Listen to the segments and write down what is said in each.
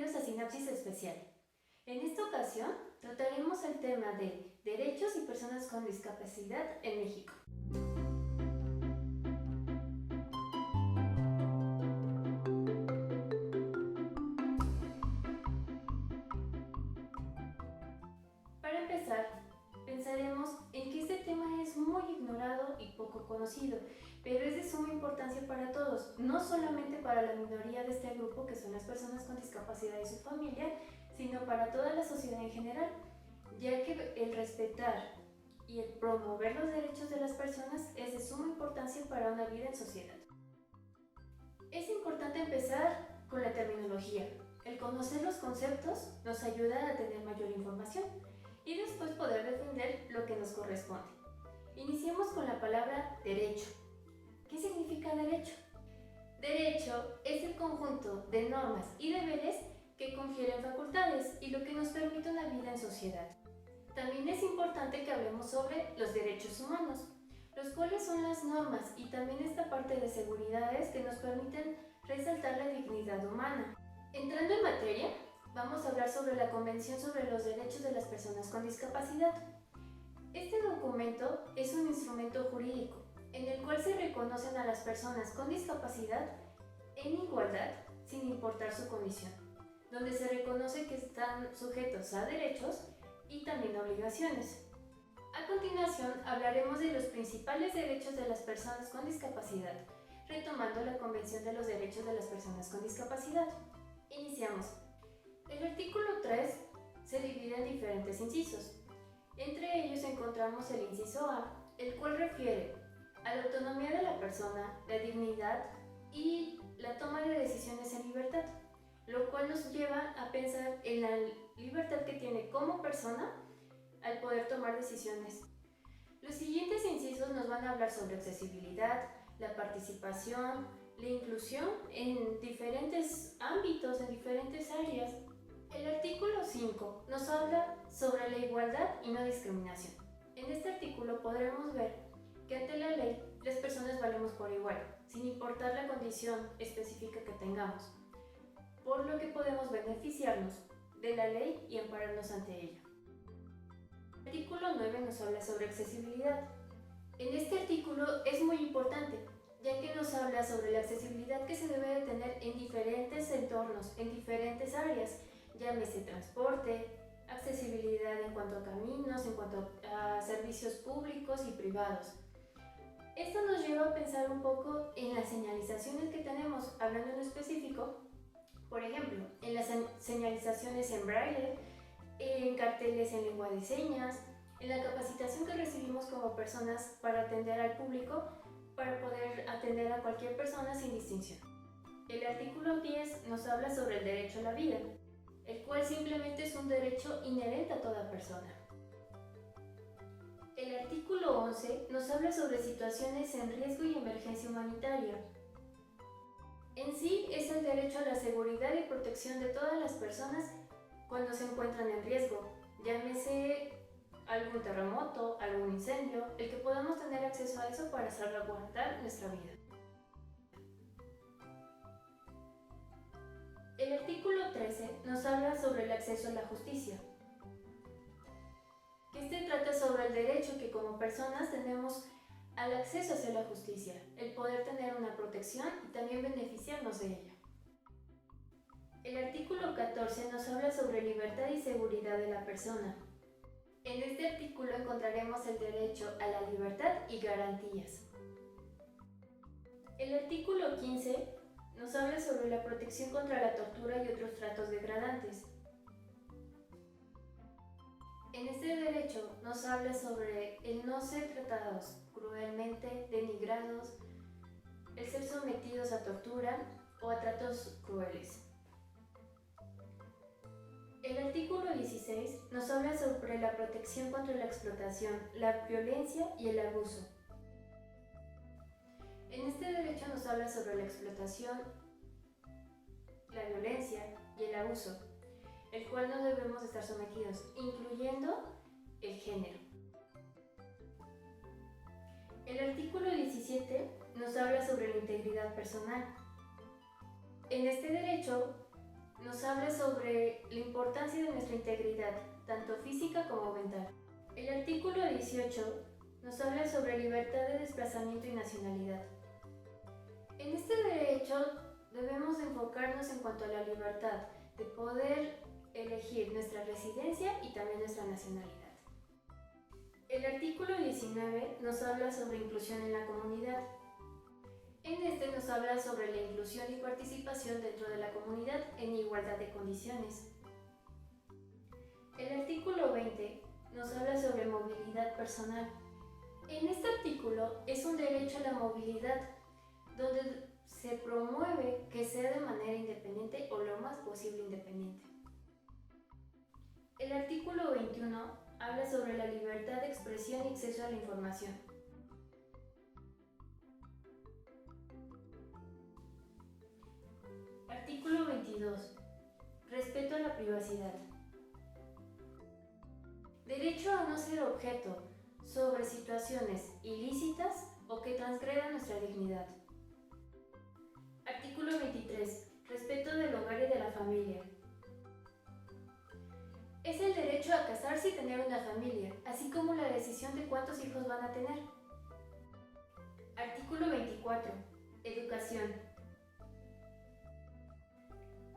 Bienvenidos a Sinapsis Especial. En esta ocasión trataremos el tema de derechos y personas con discapacidad en México. Para empezar, pensaremos en que este tema es muy ignorado y poco conocido, pero es de suma importancia para todos, no solamente para la minoría de este grupo que son las personas con discapacidad y su familia, sino para toda la sociedad en general, ya que el respetar y el promover los derechos de las personas es de suma importancia para una vida en sociedad. Es importante empezar con la terminología. El conocer los conceptos nos ayuda a tener mayor información y después poder defender lo que nos corresponde. Iniciemos con la palabra derecho. ¿Qué significa derecho? Derecho es el conjunto de normas y deberes que confieren facultades y lo que nos permite una vida en sociedad. También es importante que hablemos sobre los derechos humanos, los cuales son las normas y también esta parte de seguridades que nos permiten resaltar la dignidad humana. Entrando en materia, vamos a hablar sobre la Convención sobre los Derechos de las Personas con Discapacidad. Este documento es un instrumento jurídico en el cual se reconocen a las personas con discapacidad en igualdad sin importar su condición, donde se reconoce que están sujetos a derechos y también obligaciones. A continuación hablaremos de los principales derechos de las personas con discapacidad, retomando la Convención de los Derechos de las Personas con Discapacidad. Iniciamos. El artículo 3 se divide en diferentes incisos. Entre ellos encontramos el inciso A, el cual refiere a la autonomía de la persona, la dignidad y la toma de decisiones en libertad, lo cual nos lleva a pensar en la libertad que tiene como persona al poder tomar decisiones. Los siguientes incisos nos van a hablar sobre accesibilidad, la participación, la inclusión en diferentes ámbitos, en diferentes áreas. El artículo 5 nos habla sobre la igualdad y no discriminación. En este artículo podremos ver que ante la ley las personas valemos por igual, sin importar la condición específica que tengamos, por lo que podemos beneficiarnos de la ley y ampararnos ante ella. El artículo 9 nos habla sobre accesibilidad. En este artículo es muy importante, ya que nos habla sobre la accesibilidad que se debe de tener en diferentes entornos, en diferentes áreas, llámese transporte, accesibilidad en cuanto a caminos, en cuanto a servicios públicos y privados. Esto nos lleva a pensar un poco en las señalizaciones que tenemos, hablando en específico, por ejemplo, en las señalizaciones en braille, en carteles en lengua de señas, en la capacitación que recibimos como personas para atender al público, para poder atender a cualquier persona sin distinción. El artículo 10 nos habla sobre el derecho a la vida, el cual simplemente es un derecho inherente a toda persona. El artículo 11 nos habla sobre situaciones en riesgo y emergencia humanitaria. En sí es el derecho a la seguridad y protección de todas las personas cuando se encuentran en riesgo, llámese algún terremoto, algún incendio, el que podamos tener acceso a eso para salvaguardar nuestra vida. El artículo 13 nos habla sobre el acceso a la justicia. Este trata sobre el derecho que como personas tenemos al acceso hacia la justicia, el poder tener una protección y también beneficiarnos de ella. El artículo 14 nos habla sobre libertad y seguridad de la persona. En este artículo encontraremos el derecho a la libertad y garantías. El artículo 15 nos habla sobre la protección contra la tortura y otros tratos degradantes. En este derecho nos habla sobre el no ser tratados cruelmente, denigrados, el ser sometidos a tortura o a tratos crueles. El artículo 16 nos habla sobre la protección contra la explotación, la violencia y el abuso. En este derecho nos habla sobre la explotación, la violencia y el abuso, el cual no debemos estar sometidos, incluyendo el género. El artículo 17 nos habla sobre la integridad personal. En este derecho nos habla sobre la importancia de nuestra integridad, tanto física como mental. El artículo 18 nos habla sobre libertad de desplazamiento y nacionalidad. En este derecho debemos enfocarnos en cuanto a la libertad de poder elegir nuestra residencia y también nuestra nacionalidad. El artículo 19 nos habla sobre inclusión en la comunidad. En este nos habla sobre la inclusión y participación dentro de la comunidad en igualdad de condiciones. El artículo 20 nos habla sobre movilidad personal. En este artículo es un derecho a la movilidad, donde se promueve que sea de manera independiente o lo más posible independiente. El artículo 21 habla sobre la libertad de expresión y acceso a la información. Artículo 22. Respeto a la privacidad. Derecho a no ser objeto sobre situaciones ilícitas o que transgredan nuestra dignidad. Artículo 23. Respeto del hogar y de la familia. Es el derecho a casarse y tener una familia, así como la decisión de cuántos hijos van a tener. Artículo 24. Educación.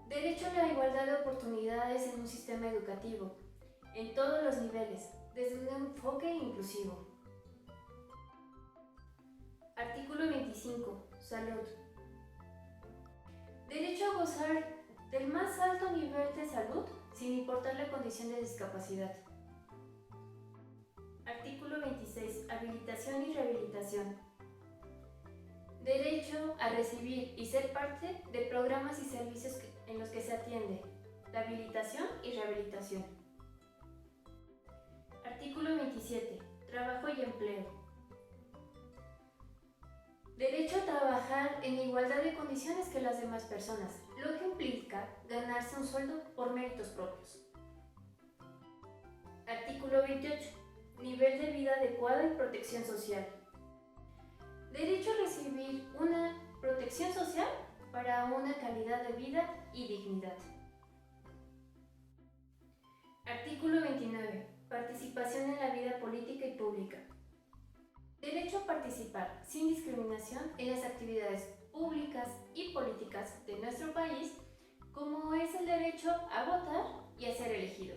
Derecho a la igualdad de oportunidades en un sistema educativo, en todos los niveles, desde un enfoque inclusivo. Artículo 25. Salud. Derecho a gozar del más alto nivel de salud sin importar la condición de discapacidad. Artículo 26. Habilitación y rehabilitación. Derecho a recibir y ser parte de programas y servicios en los que se atiende la habilitación y rehabilitación. Artículo 27. Trabajo y empleo. Derecho a trabajar en igualdad de condiciones que las demás personas, lo que implica ganarse un sueldo por méritos propios. Artículo 28. Nivel de vida adecuado y protección social. Derecho a recibir una protección social para una calidad de vida y dignidad. Artículo 29. Participación en la vida política y pública. Derecho a participar sin discriminación en las actividades públicas y políticas de nuestro país, como es el derecho a votar y a ser elegido.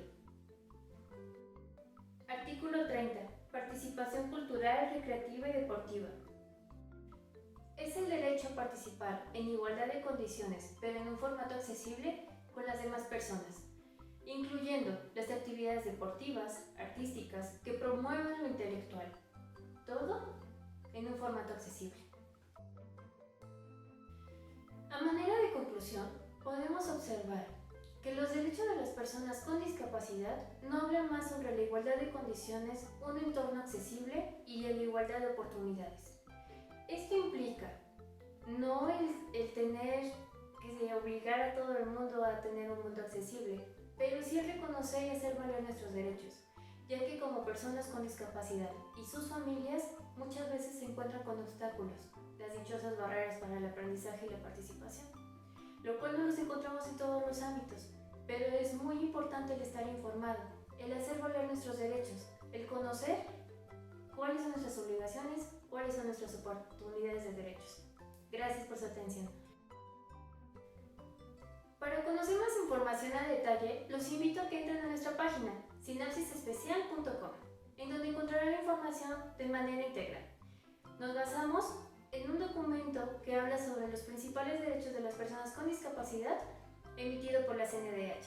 Artículo 30. Participación cultural, recreativa y deportiva. Es el derecho a participar en igualdad de condiciones, pero en un formato accesible con las demás personas, incluyendo las actividades deportivas, artísticas, que promuevan lo intelectual. Todo en un formato accesible. A manera de conclusión, podemos observar que los derechos de las personas con discapacidad no hablan más sobre la igualdad de condiciones, un entorno accesible y la igualdad de oportunidades. Esto implica no el tener que obligar a todo el mundo a tener un mundo accesible, pero sí reconocer y hacer valer nuestros derechos, ya que como personas con discapacidad y sus familias muchas veces se encuentran con obstáculos, las dichosas barreras para el aprendizaje y la participación, lo cual no los encontramos en todos los ámbitos, pero es muy importante el estar informado, el hacer valer nuestros derechos, el conocer cuáles son nuestras obligaciones, cuáles son nuestras oportunidades de derechos. Gracias por su atención. Para conocer más información a detalle, los invito a que entren a nuestra página sinapsisespecial.com, en donde encontrarán la información de manera integral. Nos basamos en un documento que habla sobre los principales derechos de las personas con discapacidad emitido por la CNDH.